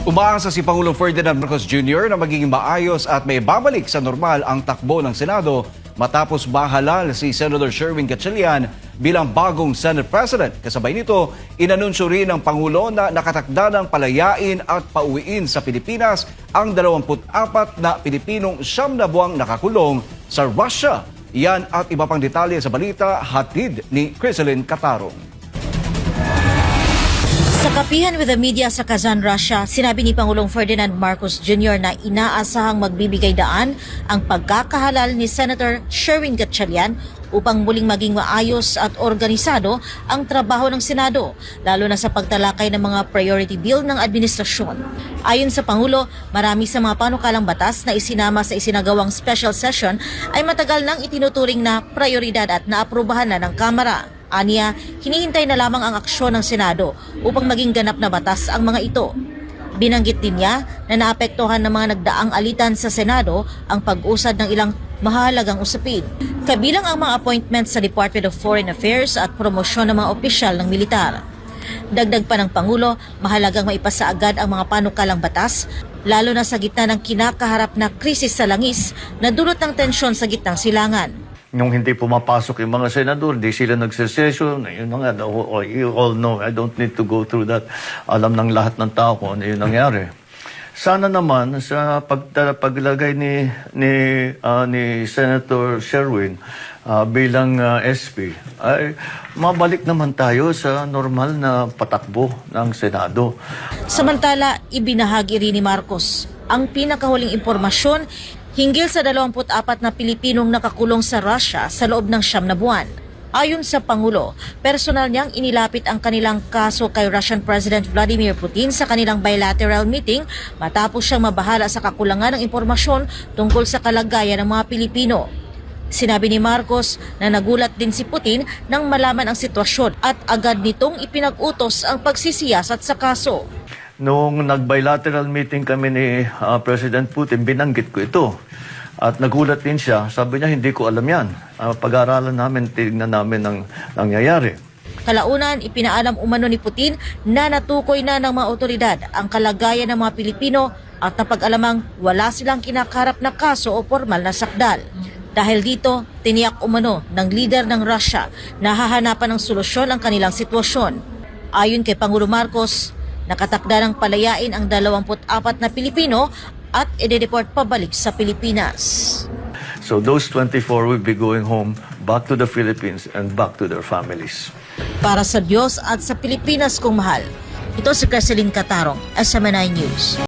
Umaasa si Pangulong Ferdinand Marcos Jr. na magiging maayos at may babalik sa normal ang takbo ng Senado matapos mahalal si Senator Sherwin Gatchalian bilang bagong Senate President. Kasabay nito, inanunsyo rin ng Pangulo na nakatakda ng palayain at pauwiin sa Pilipinas ang 24 na Pilipinong 9 na buwang nakakulong sa Russia. Yan at iba pang detalye sa balita, hatid ni Criselyn Catarong. Sa kapihan with the media sa Kazan, Russia, sinabi ni Pangulong Ferdinand Marcos Jr. na inaasahang magbibigay daan ang pagkakahalal ni Senator Sherwin Gatchalian upang muling maging maayos at organisado ang trabaho ng Senado, lalo na sa pagtalakay ng mga priority bill ng administrasyon. Ayon sa Pangulo, marami sa mga panukalang batas na isinama sa isinagawang special session ay matagal nang itinuturing na prioridad at naaprubahan na ng Kamara. Aniya, hinihintay na lamang ang aksyon ng Senado upang maging ganap na batas ang mga ito. Binanggit din niya na naapektuhan ng mga nagdaang alitan sa Senado ang pag-usad ng ilang mahalagang usapin. Kabilang ang mga appointments sa Department of Foreign Affairs at promosyon ng mga opisyal ng militar. Dagdag pa ng Pangulo, mahalagang maipasa agad ang mga panukalang batas, lalo na sa gitna ng kinakaharap na krisis sa langis na dulot ng tensyon sa gitnang silangan. Nung hindi pumapasok yung mga senador, di sila nagsesesyon. Yun na nga, you all know, I don't need to go through that. Alam ng lahat ng tao kung ano yung nangyari. Sana naman sa paglagay ni Senator Sherwin bilang SP, ay mabalik naman tayo sa normal na patakbo ng Senado. Samantala, ibinahagi rin ni Marcos ang pinakahuling impormasyon hinggil sa 24 na Pilipinong nakakulong sa Russia sa loob ng 9 na buwan. Ayon sa Pangulo, personal niyang inilapit ang kanilang kaso kay Russian President Vladimir Putin sa kanilang bilateral meeting matapos siyang mabahala sa kakulangan ng impormasyon tungkol sa kalagayan ng mga Pilipino. Sinabi ni Marcos na nagulat din si Putin nang malaman ang sitwasyon at agad nitong ipinag-utos ang pagsisiyasat sa kaso. Noong nag-bilateral meeting kami ni President Putin, binanggit ko ito. At nagulat din siya. Sabi niya, hindi ko alam yan. Pag-aaralan namin, tignan namin ang nangyayari. Kalaunan, ipinaalam umano ni Putin na natukoy na ng mga otoridad ang kalagayan ng mga Pilipino at napag-alamang wala silang kinakarap na kaso o formal na sakdal. Dahil dito, tiniyak umano ng leader ng Russia na hahanapan ng solusyon ang kanilang sitwasyon. Ayon kay Pangulo Marcos, nakatakda ng palayain ang 24 na Pilipino at i-deport pabalik sa Pilipinas. So those 24 will be going home, back to the Philippines and back to their families. Para sa Diyos at sa Pilipinas kong mahal, ito si Criselyn Catarong, SMNI News.